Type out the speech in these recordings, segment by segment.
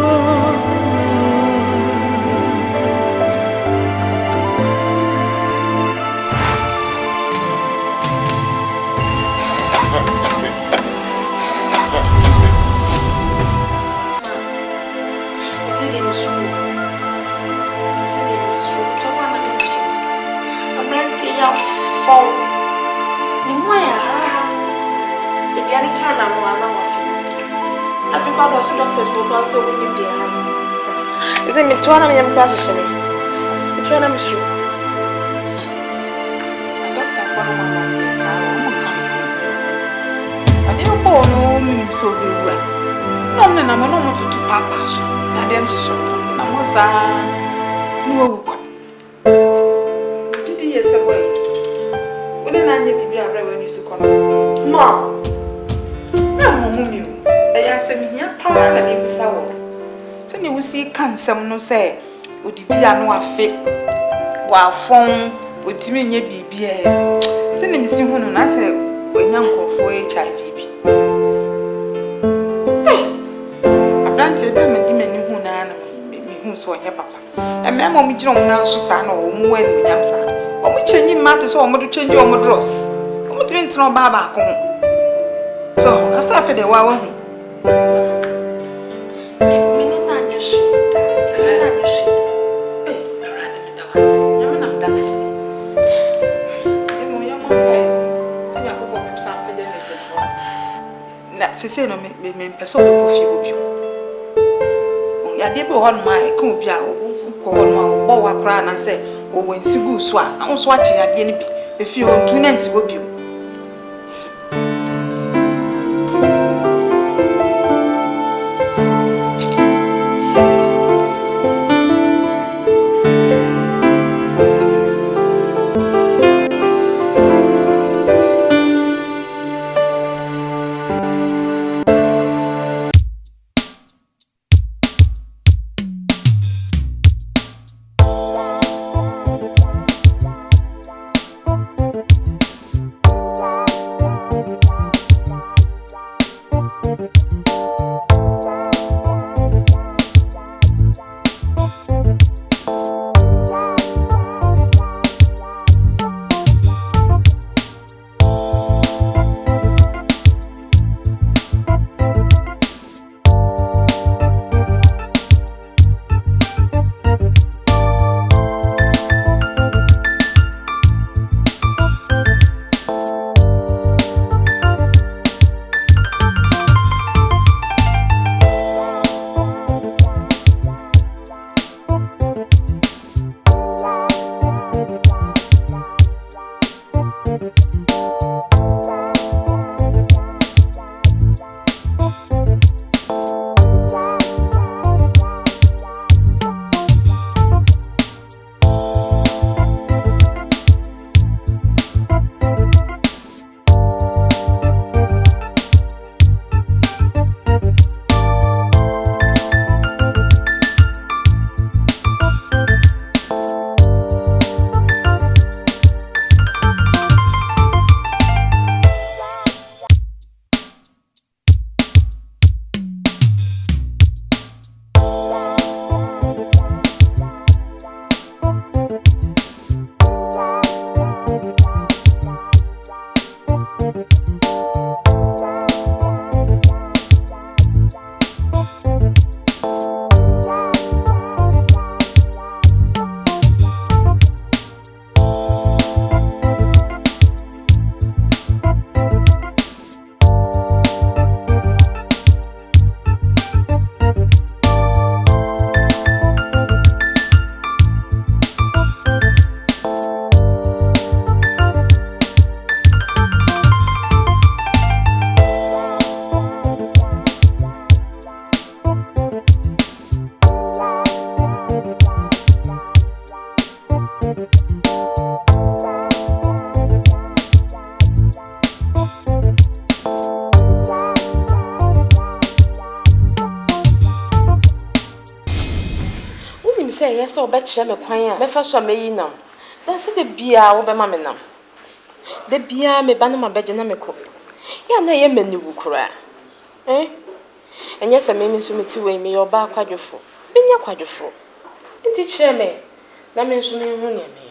Oh phone. Nimwaya. If you can't know, I'm not. I think I was a doctor's for class, so we need the is it me 2 million classes? Me 2 million shoe. A doctor for the man, yes, I didn't know so well. No, no, I'm not to papa. I didn't show. I'm no. Did you say, boy? When I need to be when you so come. Mom, no, Mummy. I said, me, power and you sour. Send you will see cancer, no say, would the dear no fit while phone would me ye be. Send him see one, and I said, when young call for HIV. I've done to them and demon who none who saw your papa. And Mamma, me don't know, Susan or when we am. Or we changing matters or to change your dress. I'm not even to know Baba. So I started the wow. Say no me person be kofi obi o ya de be ho no ma e kan obi a ko ho no bo wa kra na say o wansi gu so a na so a chi ade ni bi e fi ho ntu na nsi obi o say yes or betcha me kwan me fa so me yi nam da se de bia wo be ma me nam de bia me ba na ma beje na me ko ya na ye maniwu kura enye se me mi so me ti we me yo ba kwadwofo me nya kwadwofo nti kire me na me so me hu ne me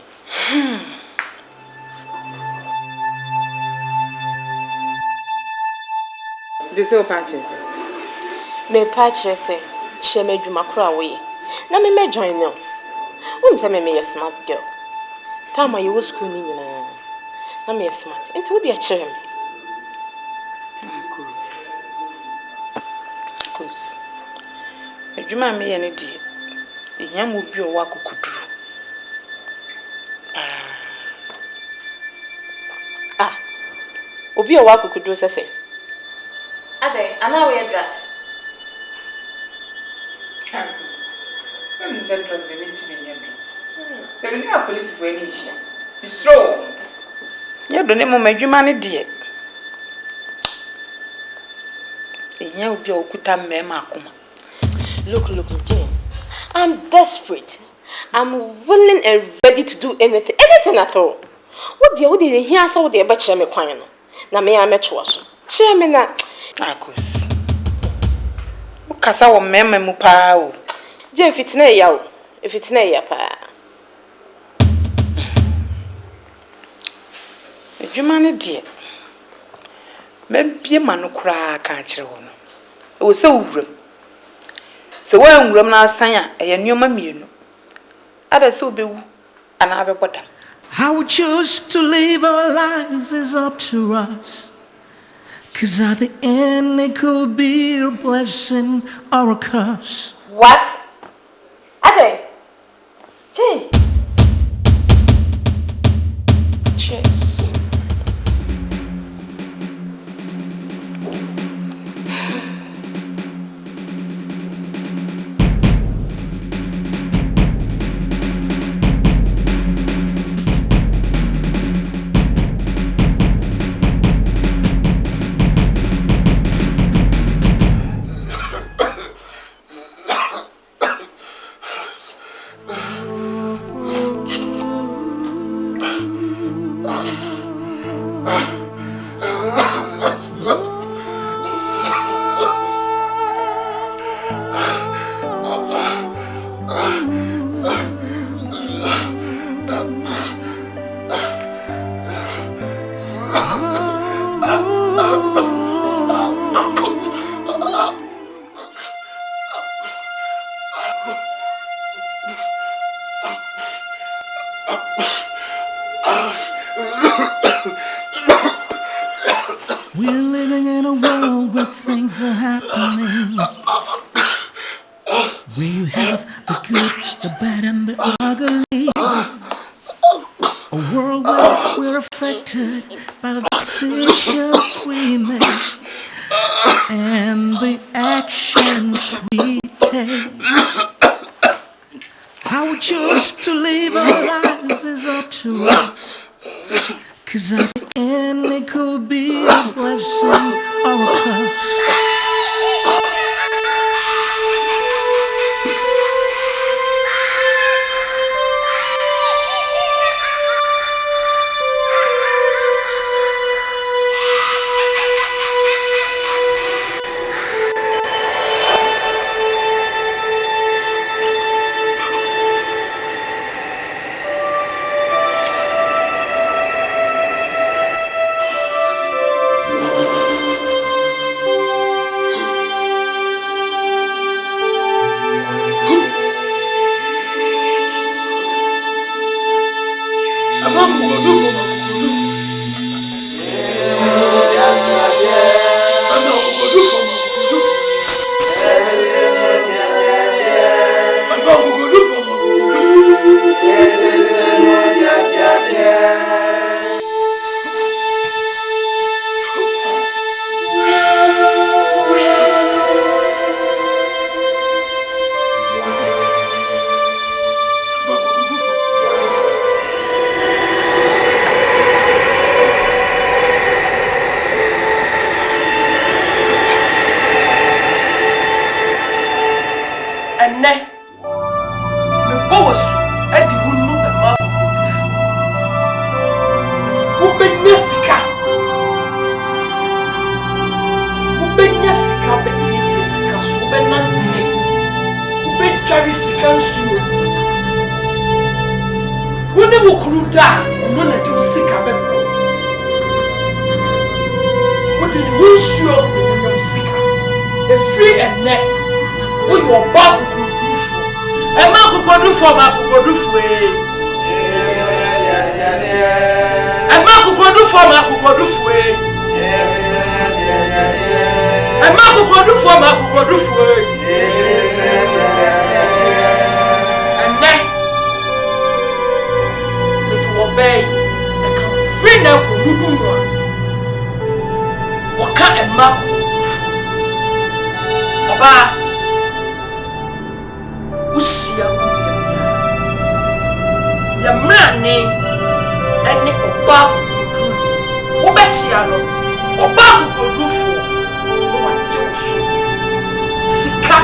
This is patches. Me patches say kire me dwuma kura we na me join no won say me smart girl time you was school ni nyina I'm a smart. Into what they are cheering me. Of course. You might me any day. A young would be a walk who could do. Obi a walk who could do say. Ade, I know we are drugs. When you said drugs, they need to be near drugs. They will not police for any issue. You slow. You don't know my humanity. You will be a kuta mema. Look, Jane. I'm desperate. I'm willing and ready to do anything at all. What did you hear? So they bet me quite. Na me am at was. Chairman, Akos. Kasa wo mema mu pa o. Jane fitna ya o. If it's na ya pa. Adwuma ne de. Mabie ma no kura ka kire wo no. E wo se wuram. Se wo anwuram na asan a eye nneoma mienu. Ada se obewu ana abeboda. How we choose to live our lives is up to us. 'Cause at the end it could be a blessing or a curse. What? Ade. Jane. Cheers. We're living in a world where things are happening. Where you have the good, the bad, and the ugly. A world where we're affected by the decisions we make and the actions we take. How we choose to live our lives is up to us. 'Cause at the end it could be a blessing or a curse. for my Kukodufue. And my Kukodu for my Kukodufue. And then it will obey and free now for Mukumwa. What can't a map? Papa, Usia, your money and the Oba, Obetiano, Oba will do for one Johnson. Sika.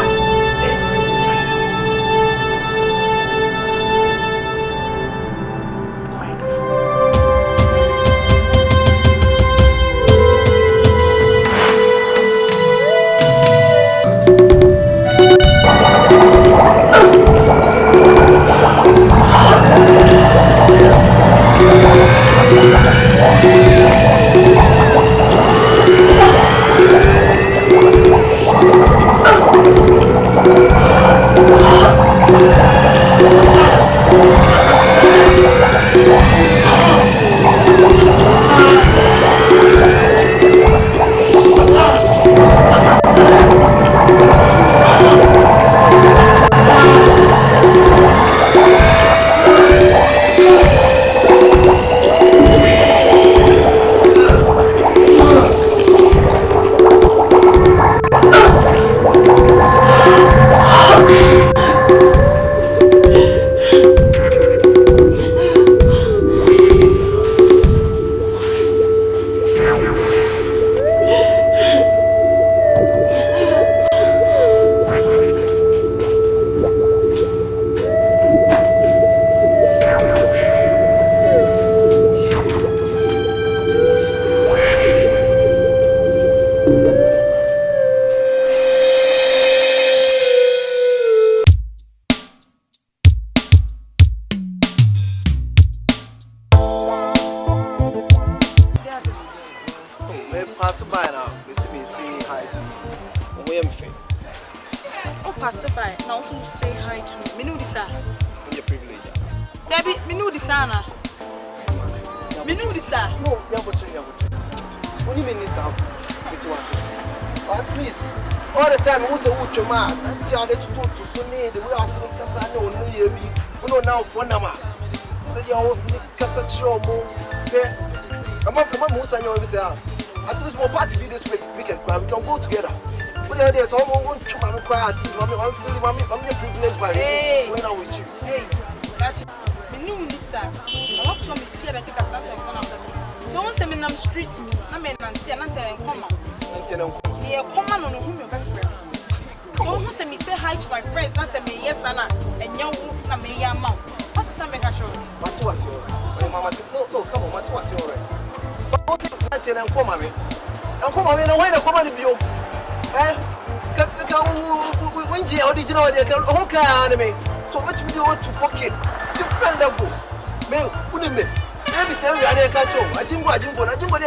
So much we want to fucking different levels. Man, put him in. Maybe say we are there catch up. I jingo, there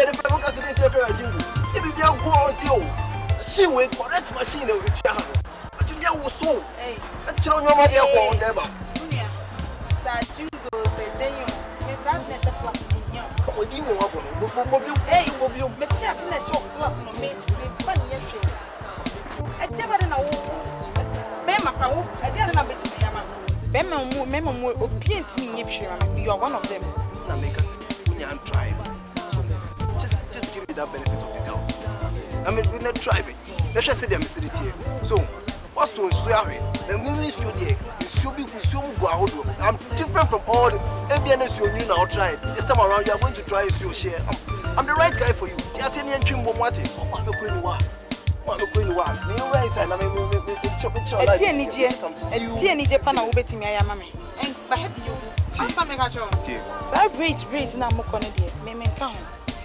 the people can say they jingo. If you go on to you, she will correct machine with you. But you know so. Hey, I tell you what they are on there. Sa jingo say then you. Miss Agnes flop. Come on, you know. Hey, you Miss Agnes flop no me. Funny yesterday. I never know. I didn't know better. You are one of them. Just give me that benefit of the doubt. I mean, we're not driving. Let's just say they're missing here. So, what's so sorry? And we miss you there. I'm different from all the ABNS you now tried. This time around, you are going to try your share. I'm the right guy for you. I'm race now more on it. Me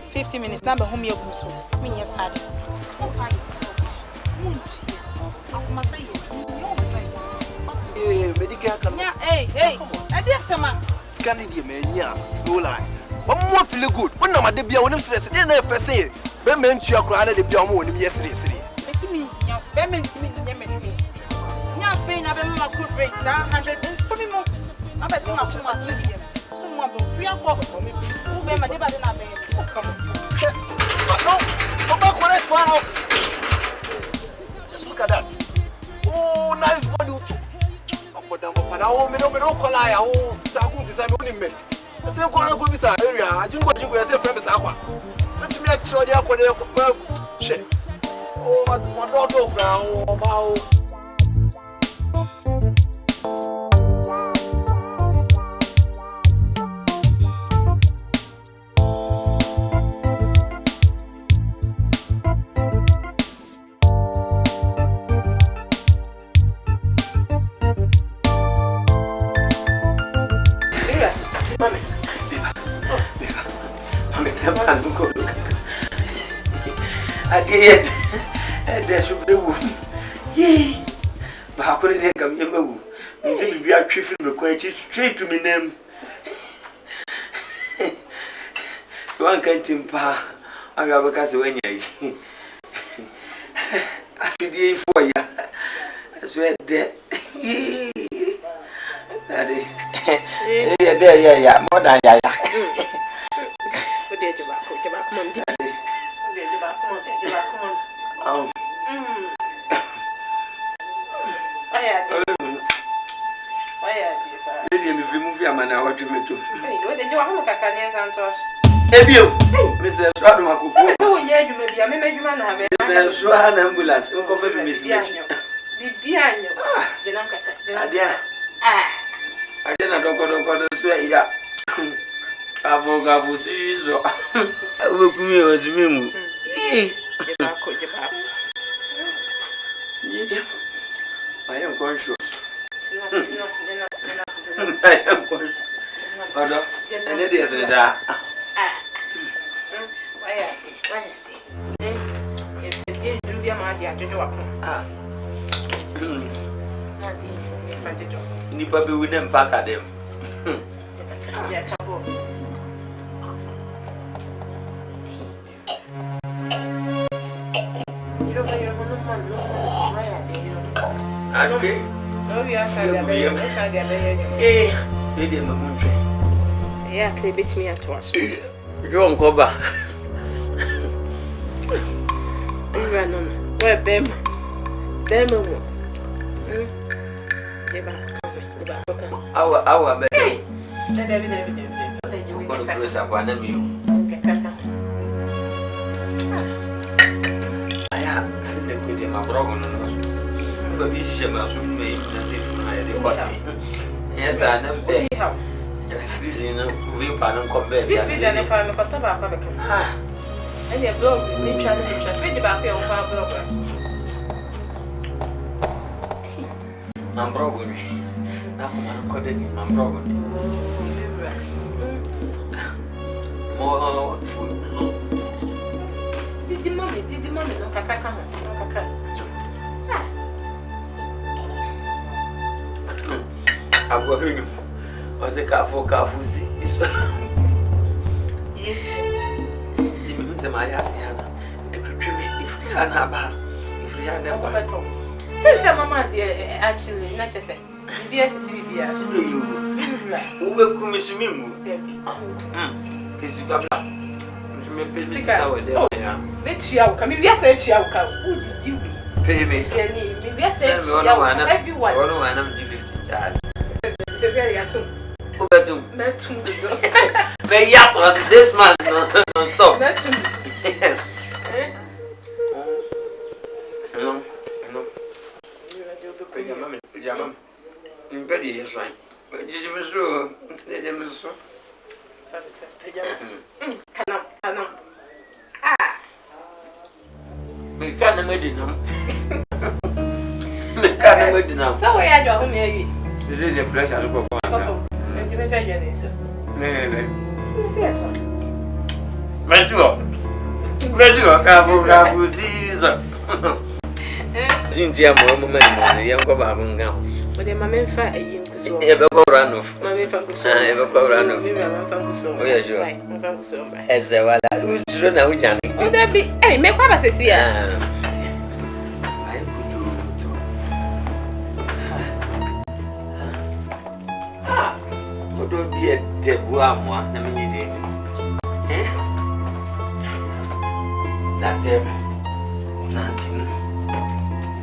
50 minutes now be home your so. Me yes hard. What's hard selfish. Medical can. Yeah, hey. I did some Scandinavia man, no lie. One more feel good. One number de be on stress. Then I first say, "Ben men to your grandma de be on one yesterday." Me, Ben men to me, Now, Fane, I've been my good race, 100 for me more. I bet you have to do free akọ for me. Who be my deba na be. Come on. No. Papa correct one. Just look at that. Oh, nice body too. Papa down papa now me no call I oh sagu ti say me oni me. Say go na go bi sa area. Ajingo say friend be sa kwa. Let me actually akọ dey shit. Oh, my dog go ground. Oh, wow. There's a blue. Yea, but how could it come? You may be a tree from the quality straight to me name. So one can't timpa. I have a cast away. I should be for you. I swear that. Daddy, yeah, more than ya. What did you back? Come on, come on. Oh. Lady, if you move your man, I want you to. What did you want to Santos? Ebio, Mrs. Rademaco. Oh, yeah, you may be a member. You have it. Mrs. Swan ambulance. We'll cover Miss Mitch. Behind you. I don't go to swear. Yeah. Avogavu Sizo. I will come here as me. I am conscious. I am conscious. And it is that. You probably wouldn't pass at them. Okay. Oh, we are Lady, I'm a moon train. yeah, they beat me at once. John Coba. Where Bem? Our baby. I'm going to close up one of you. I am feeling good in my broken nose. For this, she must remain as if I had a body. Yes, I never day. Freezing, we pan come back. This is an apartment of tobacco. And your blog, me trying to transmit about your blogger. I'm broken. Now I'm coding, I'm broken. More food. Did the mommy not a caca? I'm going to was a car for Carfusi. My Asiana, if we had if we had never. Since your mamma, dear, actually, not just say, BBS. Who will come to me? Physical. Let you out. Come here, yes, you out. Who did you pay me? Yes, everyone. I'm very at home. Pay up this man, no stop. No. Impedi is right. But did you miss you? Did you miss Canam. We can't make it now. We can't make it now. So, we are your maybe. This is a pleasure to perform. And you may find your nature. You see it was. Vejo, Cafu, season. Cynthia, moment, young Cobabunga. But the mamma fat a young Kuso. Ever go run off. Mamma Fungus, Ever go run off. Oh, yes, you are. As the one who's run out, Johnny. Oh, there be. Hey, make what I say here. I could do. do be a DEBRAH moi na me ni de. That them nothing.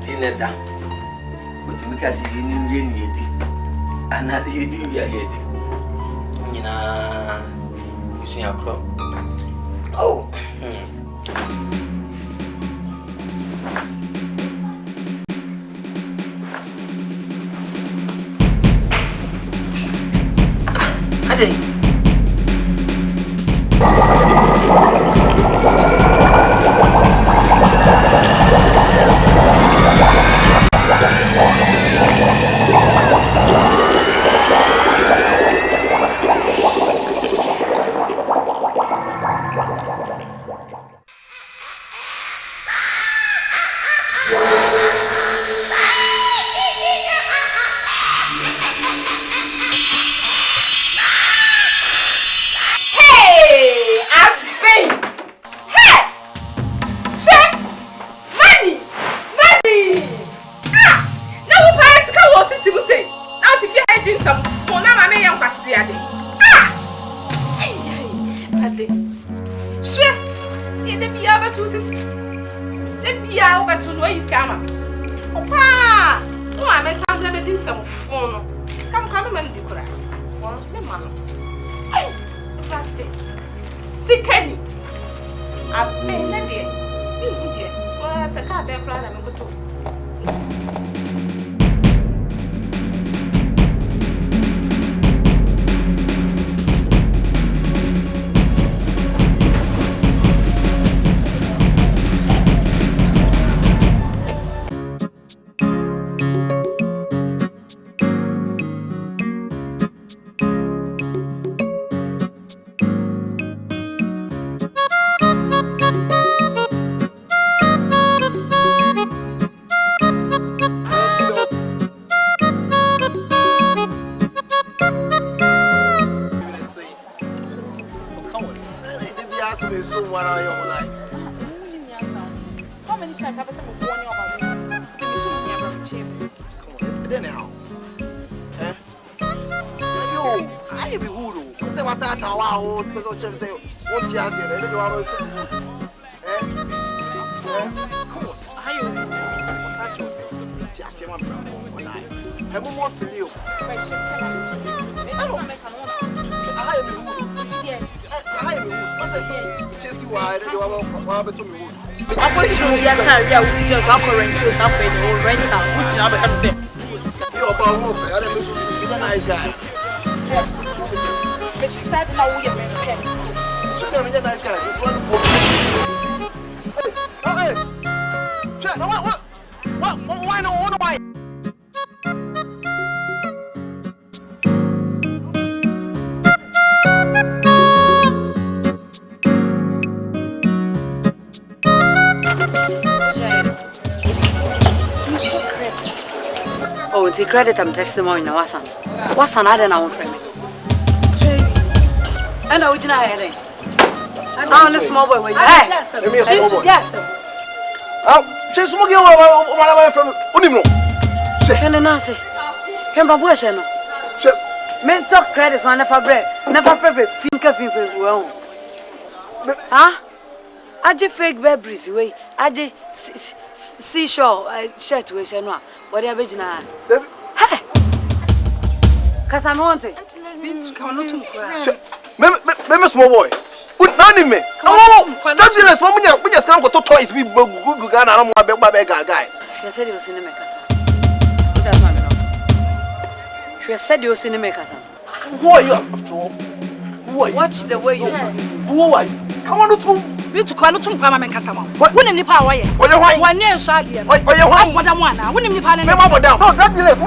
Dineda. But me ka si ni di. Ana si yedi ya yedi. Nyina usunya kro. Oh. Ade. The credit I'm texting more in the WhatsApp. What's another now from me? And I would not hear it. I'm the small boy. Hey, yes. Oh, she's smoking away from Unimo. Can I say? Can Babush no? Men talk credit for never bread, never favorite finger well. Huh? I just fake berries way. I just seashore shirt with Chanois. What are you now? Hey! Because I'm wanted. Remember, small boy. Put none in me. Don't you let me just come to toys. We go and I don't want my guy. She said you was in the makers. She said you was in the makers. Who are you after all? Who are you? Watch the way you who are you? Come on to We to call to Pama Casamo. What in the power? One year shaggy. What you want? What I want? What in the palace? Remember down. No, not the left.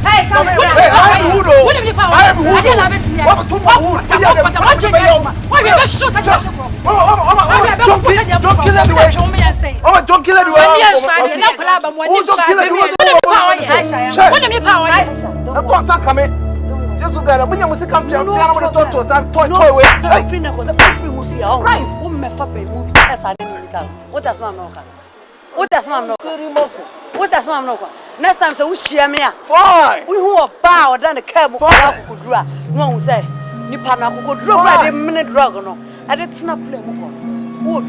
Hey, come here. Hey, I am who though? What do you mean? I am who? I didn't have it in here. What to my who? What you show such a don't kill anyway. Oh, don't kill anyway. Yes, I did not collab and one what do you power? Of course, I'm coming. Just look at it. When you must come to I'm going to talk to us. I'm toy with. I'm free now. I'm free with you. Right. What does mom know? What does mom know? What does mom know? Next time, so we share me. Fine. We who are bow than the cab could draw. No one say, Nipana could draw a minute drug. No, I did not play. No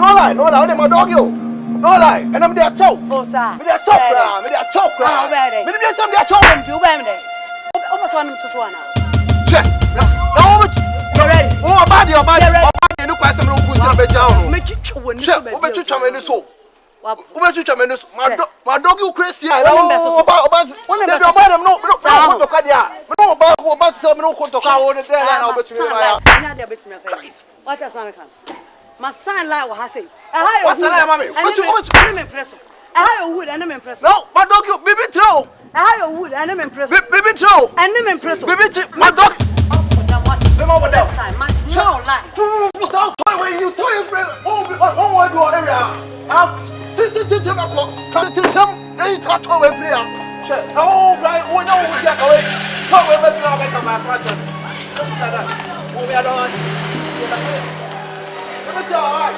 lie, no lie. My dog, you. No lie. And I'm there, choke. Oh, sir. Me there, choke. Me there, choke. Me there, choke. You went there. Almost 1 to 2 now. Check. Now, you're ready. Oh, bad, your body. Look at some little put in a down. Make you chew when you come in the soul. My dog, you crazy. I don't know about what does my son like what I say? What's the name, mommy? I would and I'm impressed. No, my dog, you baby throw. I would and I'm impressed. Baby throw. And I'm impressed. My dog. Remember this time, man. No lie. What's out when you toy your friend? Oh, your area. Oh, right. Oh, no, we get away. Come over to our make a mass. We are done. Let me see. All right.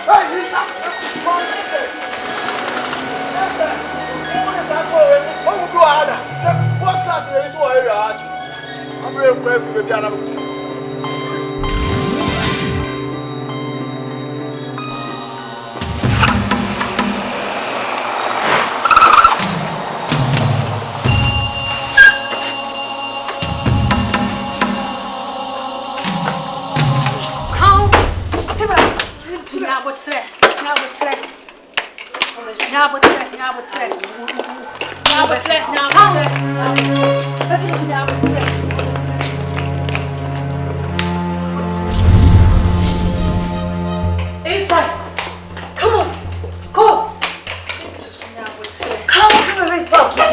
Hey, he's up. What's that? I'm very grateful to be able Inside. Come on. Go. Come on, come on, talk to me.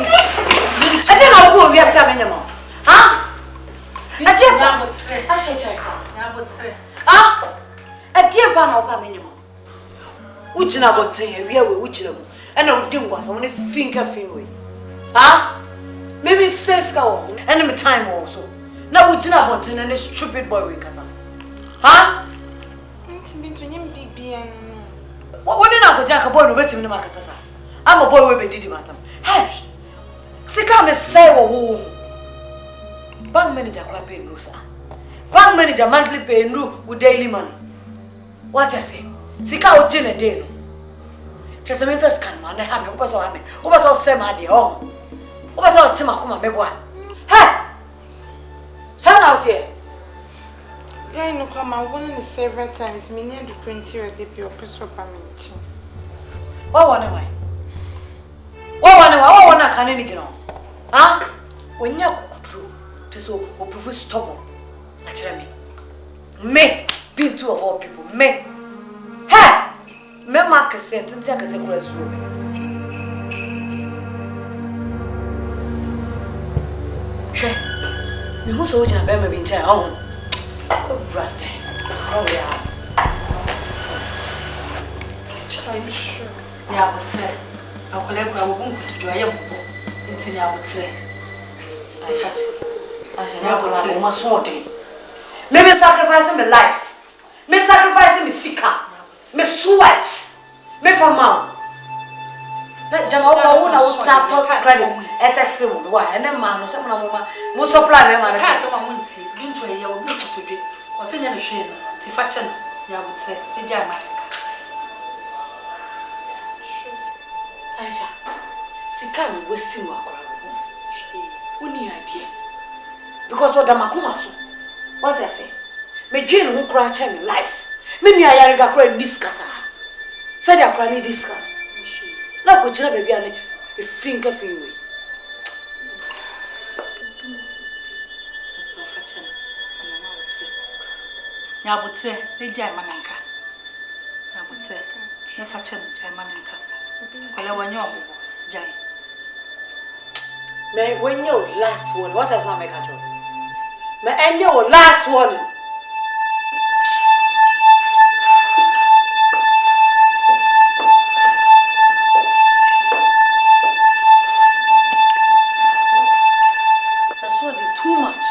I didn't know who we are saying anymore. Huh? I didn't. I should check some. Huh? I didn't plan on anymore. Which na about saying we are which them. And I didn't was only finger way. Huh? Maybe says go and my time also. Now which na about and a stupid boy we casa. Huh? What did I go jack a boy who bet him to Macassa? I'm a boy who did him at him. Hey, see, come and say, oh, bank manager paying no, sir. Bank manager monthly paying no with daily money. What I say? See, how gin a day. Just a first can man, I have me, who was all same idea. Oh, who was all Timakuma, maybe what? Hey, son out here. I know come I won several times. Me near the printer debut or personal permission. What one am I? What one can any know? Huh? When you could true, this will prove stubborn. Actually, me being two of all people, me. Hey, me mark a set and take a grass room. Sure, you also watch a baby in town. Right. Oh, yeah. I'm sure. Yeah, I would say. I will let go to do a young until I would say. I shut it. I shall never say my sword. Maybe sacrificing my life. Maybe sacrificing my seeker. My sweat. Maybe for mom. Let Jamal would talk credit and text me why and then man or some will supply me. I can't someone went into a young to or send a shame to fashion. I would say, a jam. Aisha, see, come wasting my crown. Any idea? Because what the Makumasu, what I say, me Jane who cry in life. Many I are crying this casa. Said I crying this car. Now, could you be a finger for you? I would say, the Germananka. I would say, the fashion Germananka. Well, I want you, Jay. Man, when your last warning, what does my make control? Man, and your last warning. That's what they too much.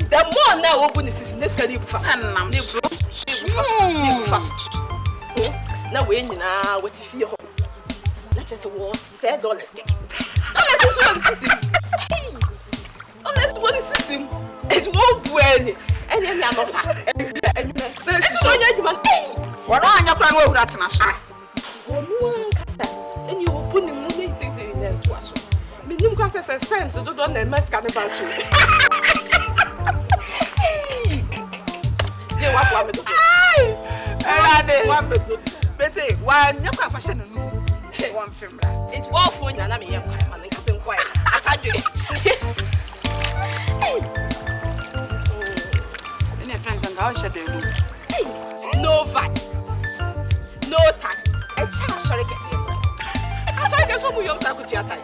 The more now open is this can you fast and now we now what if you not just a war $7 unless what is system it won't do any and then I'm not what on your plan over that and you will put in moving things in there to us. Minimum classes spam so don't let my scan about you. Hey, what want me to do? They say, why not fashion? One film. It's all for you and I'm here. I'm not quiet. I told you. Any friends and how should they do? No VAT, no tax. A child shall get here. I shall get some of your sakutia time.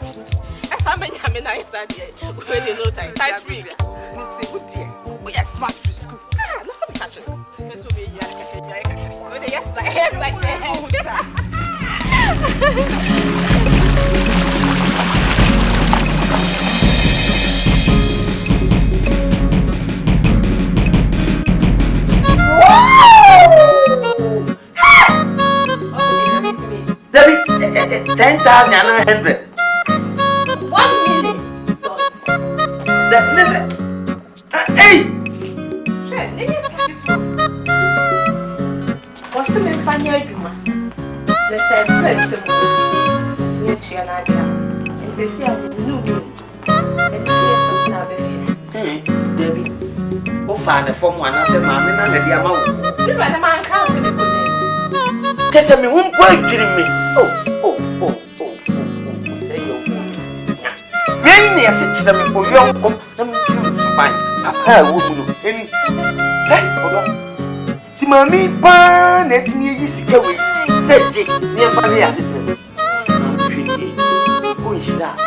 I mean, I study. We no time. Time free. Miss good dear. We are smart for school. Not some catching. Miss will be here. Go there, yes, like Debbie, 10,100. $1 million. Listen. Hey! What's the name for your woman? Let's say, first of all, to meet you and I and say, see, I knew you. And here's something I'll be here. Hey, Debbie. Oh, find the form one. I said, Mammy, and the amount. You ran a man counting the good. Just a me, won't quite kidding me. Say your voice. Many as a children will young come to find a pair of women. Hey, hold on. See, Mammy, ban at me, easy away. Said Jake, near family as it is. Oh, is that?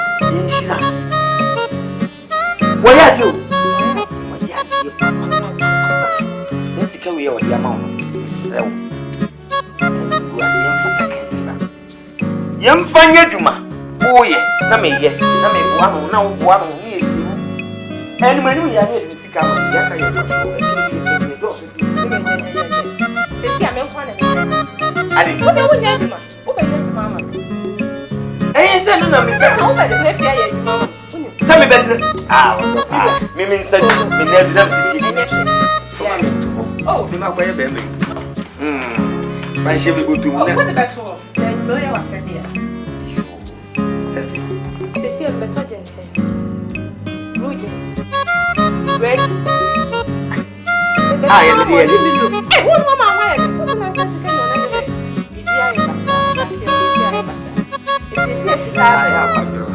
Why are you? Since you can wear the amount, so you are seeing for taking young Fanya Juma. Oh, yeah, Name, one now, is you. And when we are here to see I didn't know what Mamma. I said, no, Sammy better. Mimi said, we never oh, you might wear a baby. Why should we go to one? What the better? Say, lawyer was said here. Sassy. Ah, yeah, Hey, what mama why? What na say sika no na dey. Idi ayi pasa, kasi idi ayi pasa. Eti si sika. Ah, yeah, kwabro.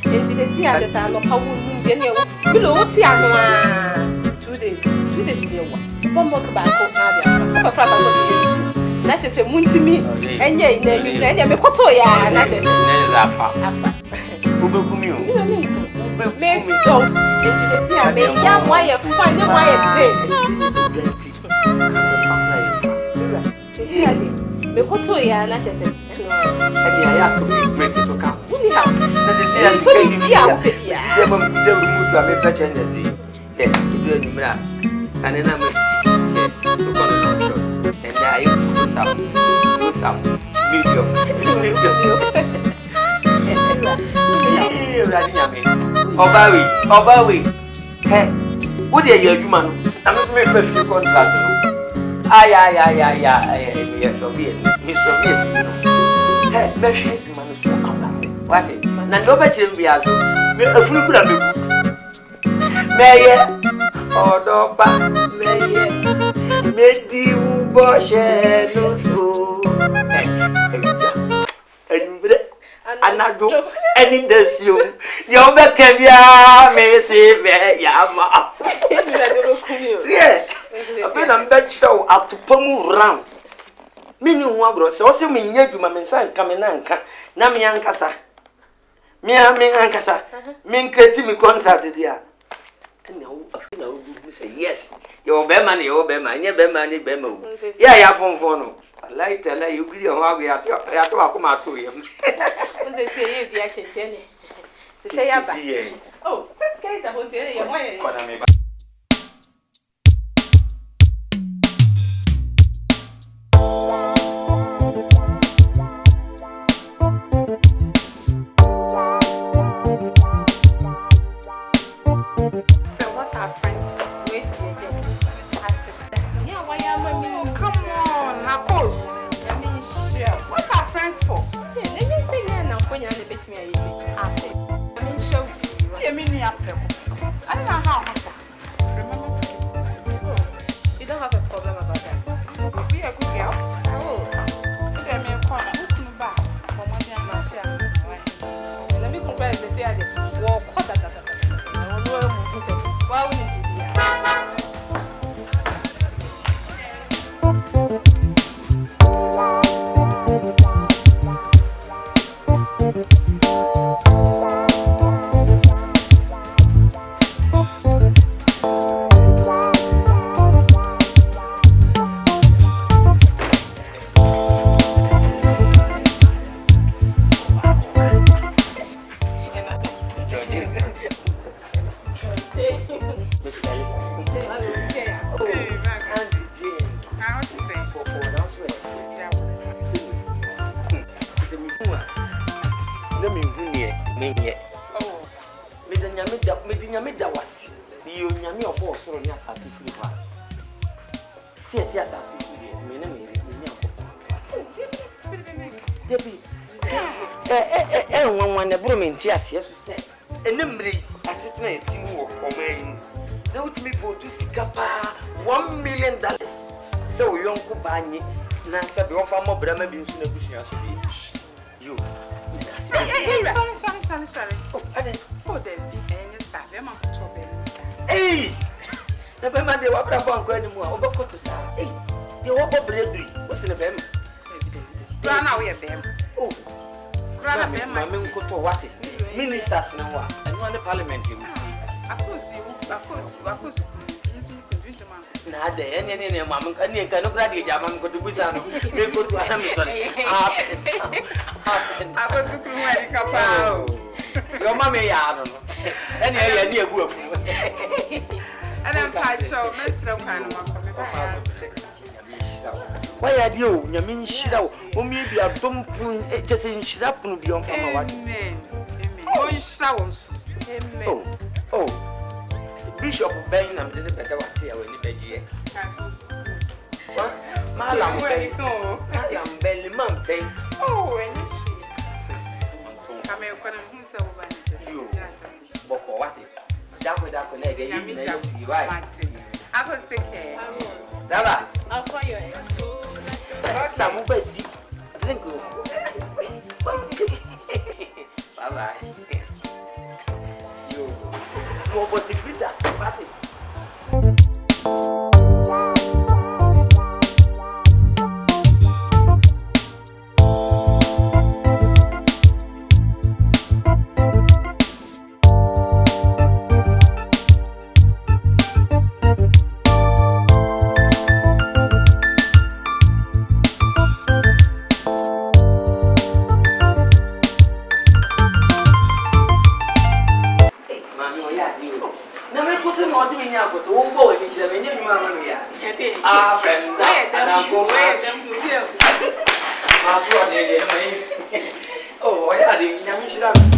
Eti si adesa no pa wu nje ne wo. Bi lo ti anu a 2 days. 2 days bi wa. Bombo ka ba ko na dia. Ko kra ba ko dey. Na che se muntimi enye na yu na enye me koto ya na che. Ne zafa. Afa. Ubekumi o. Me go. Eti si a me ya mo ye fa ne mo ye dey. Me koto ya na che se. Ani aya ko break so ka. Uni ha. Na de se ya to ni bia o pe bia. Ti dem mu je mu to me pa chen desi. Eh, idu ni mra. Ane na me. To ko no. And I some medium. Obawi. Hey, what are you doing? I'm just making a few contacts. Ay. Yes, Miss Soviet. Hey, let's shake the man so I'm what it? Nando better be out. Me a few good at me. Mayor, Odoba, Mayor, Medi Uboshe, no so. And I go any this you. You're back, me say, Yama. Yeah, I've been a bed show up to Pomu round. Meaning, Wabro, so also mean you, my son, coming anka, Nami Ankasa. Mia Ankasa, mean creating me contracted here. No, say yes. Your beman, your bemo. Yeah, from. I like to let you be your hungry at your come out to him. They say you the action. Say, oh, say the hotel. You don't have a problem about that. Be a good girl. Oh, let me call you back. Let me compare the say I did. Walk that. Why would you do that? Yes, sir. And then I sit in a team work or man. Now to me for to see $1 million. So you don't buy me. Nancy, you offer more Brahma beans in the bush. You. Sorry. Oh, I didn't. Oh, then be any staff. I'm not to hey! Never mind the water bank anymore. Over to say, hey, you walk up bread. What's in the bem? Run away, them. Oh. Mammy go to what? Ministers now, and one the parliament you will see. Of course. Now, the any mamma cannot graduate. I'm going to be some. They go to Amazon. I was looking at the your mammy, I don't know. Any idea who and I'm quite sure Mr. Kind of why are you? You mean she out? Who may be a dumb point, it is in Shirapun beyond from a what? Amen. Oh, Bishop Bain, I'm the better was here when you what? Malam Bay, Malam Bellyman Bay. Oh, and you, what? Down with that leg, you right. I will take care. Dara. I'll call you. Stop busy. Drink. Bye-bye. Yo. Mo boti frita. Party. Oh, yeah, the Yamishra.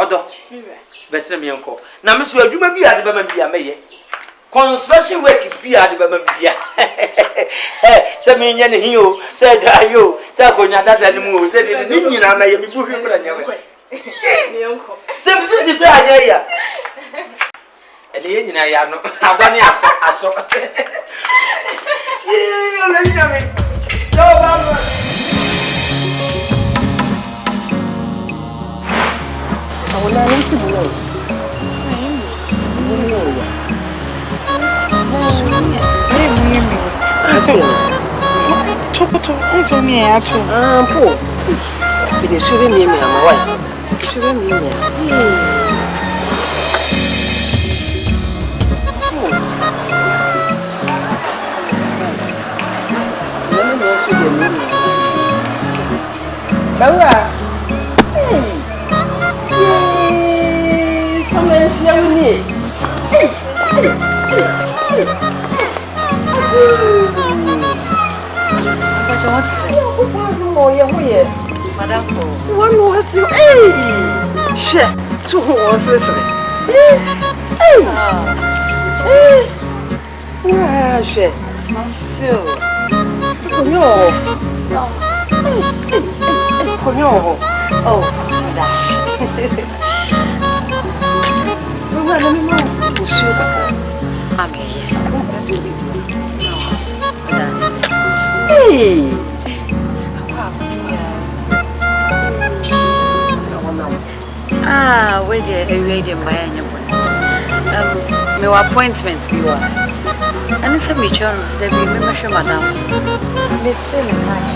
Odo, best me uncle. Now, Miss, you may be at the moment be a mayor. construction work be at the Bamabia. Some Indian hero said, "Ayo, Sakonia, that animal said, in the Indian, I may be moving for a some city here. And the Indian, I am not. I've done it. I saw it. I will not need to know. So me at home. Poor. It is shooting me, my wife. Shooting me. Hey. Someone share with me. But you want to say? Oh, yeah, Madam, one was you. Hey, shit. Two was listening. Hey, yeah, shit. Phil. Come on. Oh, that's. I'm here. That's. Hey. Where did you read him by any one? No appointments, you are. And it's a mutual, there be membership, madam. It's in a match.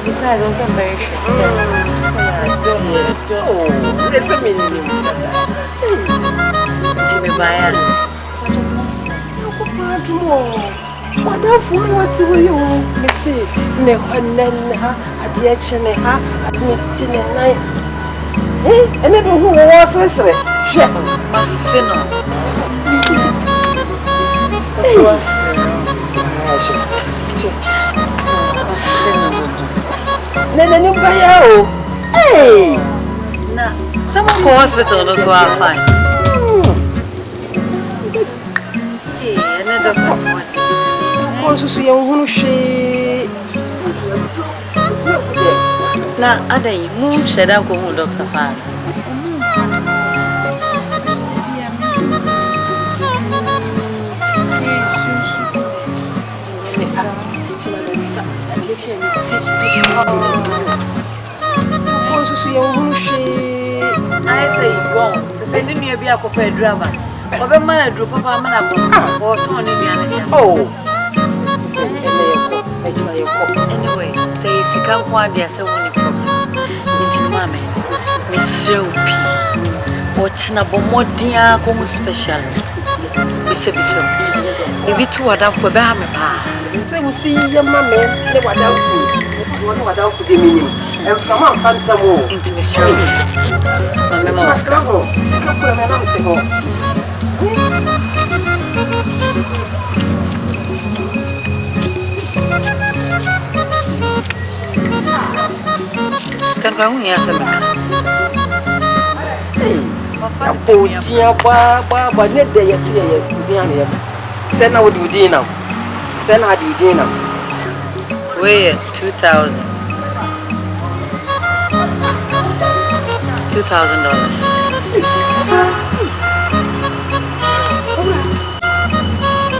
Besides, also very sure. Oh, there's a minimum. To be by what the fool, what will you receive? Never, at the action, at meeting at night. And then who was listening? Shut my finno. Then you buy out. Hey! Nah, someone go hospital, those who are fine. Hey, another one. Also, see, I'm going to say. Now, are they moon shed out go Dr. Pan? Also, see, I'm going to say. I say, go. Send me a beer for a drama. Over my group of Amana or Tony. Oh, anyway, say, if you can't want their so many problems. Into mammy, Miss Soapy, watching a bombardier como specialist. Miss Ebiso, if it were done for Bahama. Say, we see your mammy, they were down food. What out for the meaning? And from a phantom into Miss Soapy. My must travel. Can run here, some. Oh, dear, Baba, net day at here. Send out with dinner. Send out with dinner. Where 2,000. $2,000.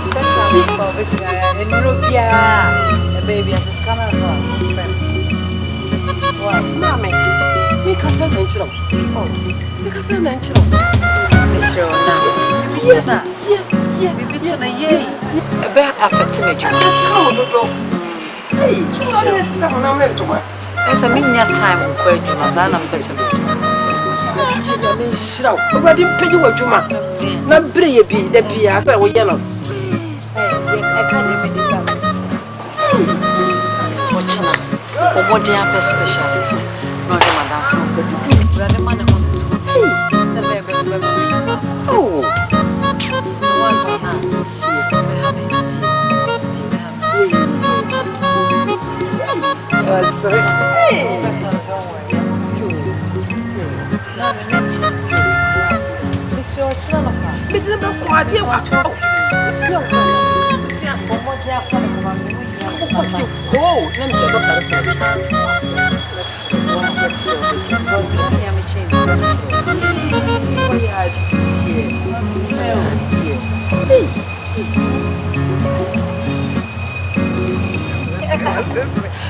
Special for Victoria in Rubia. The baby has a scanner as well. Mammy, make us a natural. Oh, make us a natural. Miss Rona. Yeah. A bear affected me. Hey, there's a miniature time where you must answer. I didn't pay you what you want. Not brave, the beer, that was yellow. I can't what the upper specialist, not a madam. Brother, man, oh, Me didn't know what you want.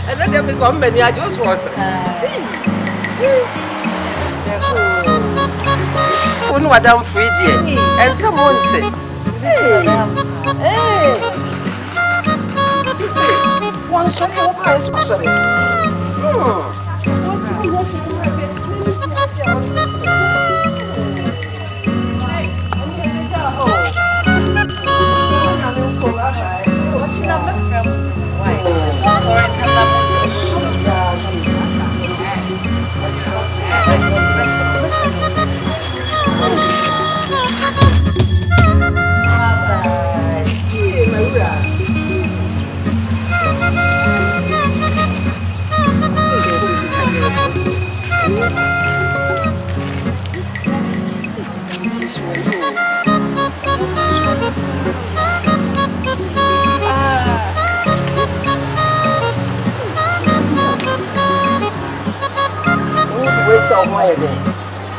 And then there is one many I just was. Oh, no, Madame Fridi, and some wanted. Hey, one shot of ice, sorry. What's the number from? Sorry, so why then?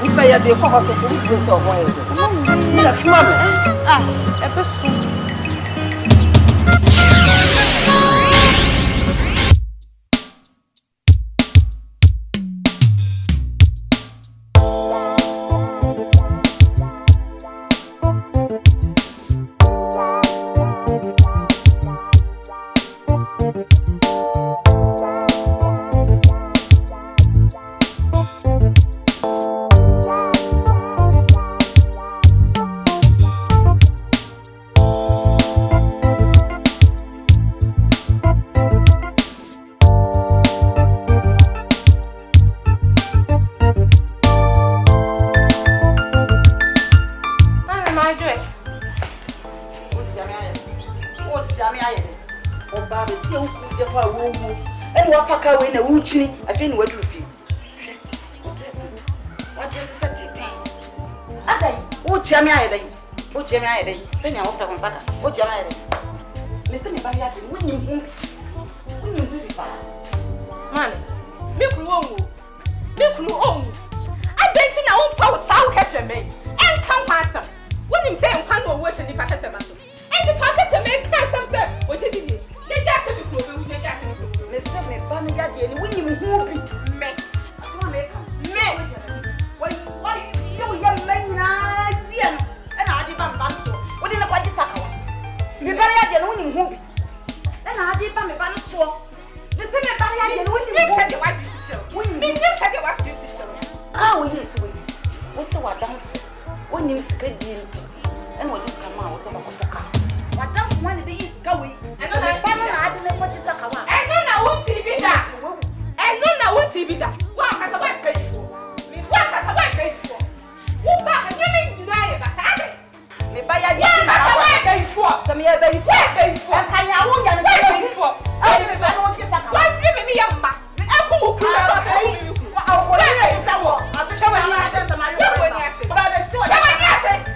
You pay a big cost of food, so why then? Episode. I think what you feel. What is it? Oh, Jamie, oh, Jamie, send your offer on Saka. Oh, Jamie, listen, if I had been winning, man, McBROWN. I don't think I won't follow South Catcher me and come master. What him say, I'm no worse than the Packet Master. And the Packet to make handsome, sir, what it is. They just have to be Mr. McBROWN, and we will be men. Why, you young men, and I didn't so. What in a body sucker? Me bury the winning movie. And I didn't ban so. The same bury the winning the white teacher. We need to take a watch teacher. Oh, yes, we. What's the what done? When you get and what is come out of a car. What does one be going? And I don't know what is a car. And then I won't see that. And then I won't see that. What has a wife paid for? What has a wife paid for? What back and you mean deny it? Me buy a yes, I wife paid for. Some year paid for. And can you own your paid for? I don't get that. Why give me a man? I will cool out. What is that one? I'll show you how to my room. What do I say? What do I say?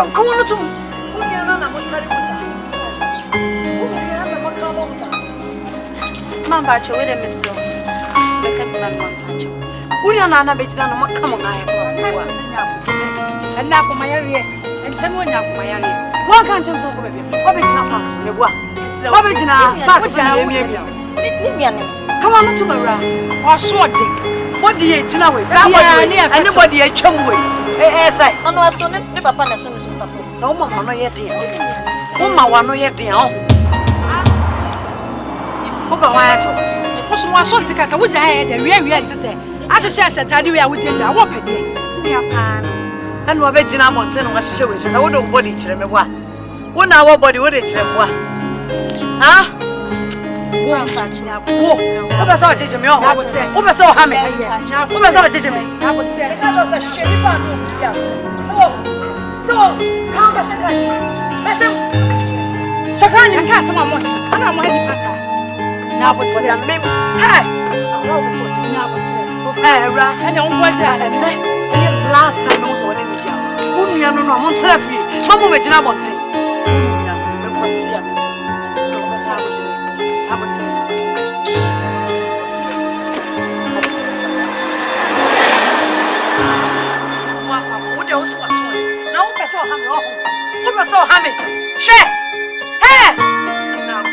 Come on to. Mamba cho wede mesro. Beka bi man pacho. Uri ana na bejina no makamo na ya to. Na ko mayare. Ntem wonya ko mayare. Wa kan ntem so ko bebe. Wa bejina park so me bua. Wa bejina park so me bia. Come on to Mara. Wa so de. What do you jina we? Anybody a chum we. Say. Ano aso ne papa na so me so papa. So mama no ye dia. Mama wa no ye dia o. Oba wa ya to. Foso wa so ntika sa wuja ya de wi nti se. Ahyehyɛ tade wi a wujeje a wo pade. Ni apa no. Anu obejina monte no ahyehyɛ we sa wo do body kire me boa. Wo na wo body wo de kire boa. Ha? Wo pacho. Wo. Oba sa ojeje me o. Oba sa o ha me. Oba sa ojeje me. So, come back Sakani. Aka sama mo. Ana mo hadi pasa. Na bo tse. Hey. Hey, Ra. And on what I last time I was on the job. Umi ano no mo trafi. Mama me jina bonte. Umi ano me kwatsi ameti. Ko sa abotse. Wa kwa wo de o so so. Na wo pese o ha me o. Wo pese o ha me. Hwe. Hey. Na bo.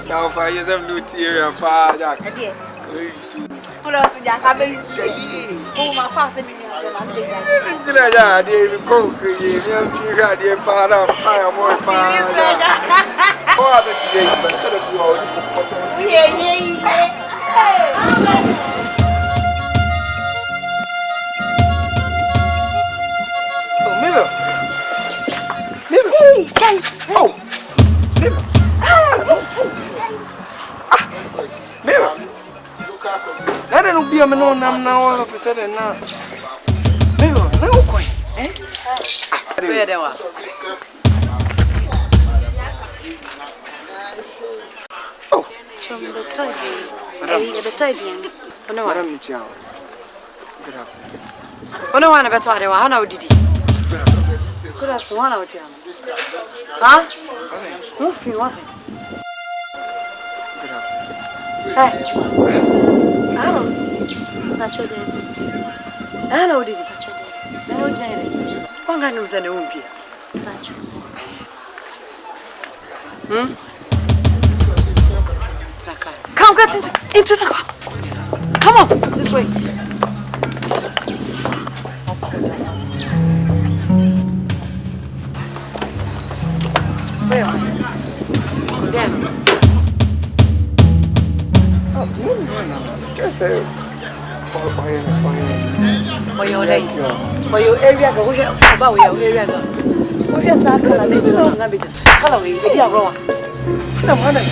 Now, 5 years of new theory and fire, Jack. Put us in your cabin. Oh, my father, me. They cook, you have to fire, more fire. Oh, I don't be a man now all of a sudden now. Maybe no coin, eh? Where they were. Oh, Show me the toy. The toy being. Oh, no, I'm Chow. Good afternoon. Oh, no one about what I know, did he? Good afternoon, out here. Huh? Move you, what? Good afternoon. Hey. I know, did you? One guy knows an own beer. Come, get into the car. Come on, this way. Where are you? Damn. for your area go about your area go. What you say color me to na be. Color we be dia bro. Na mana.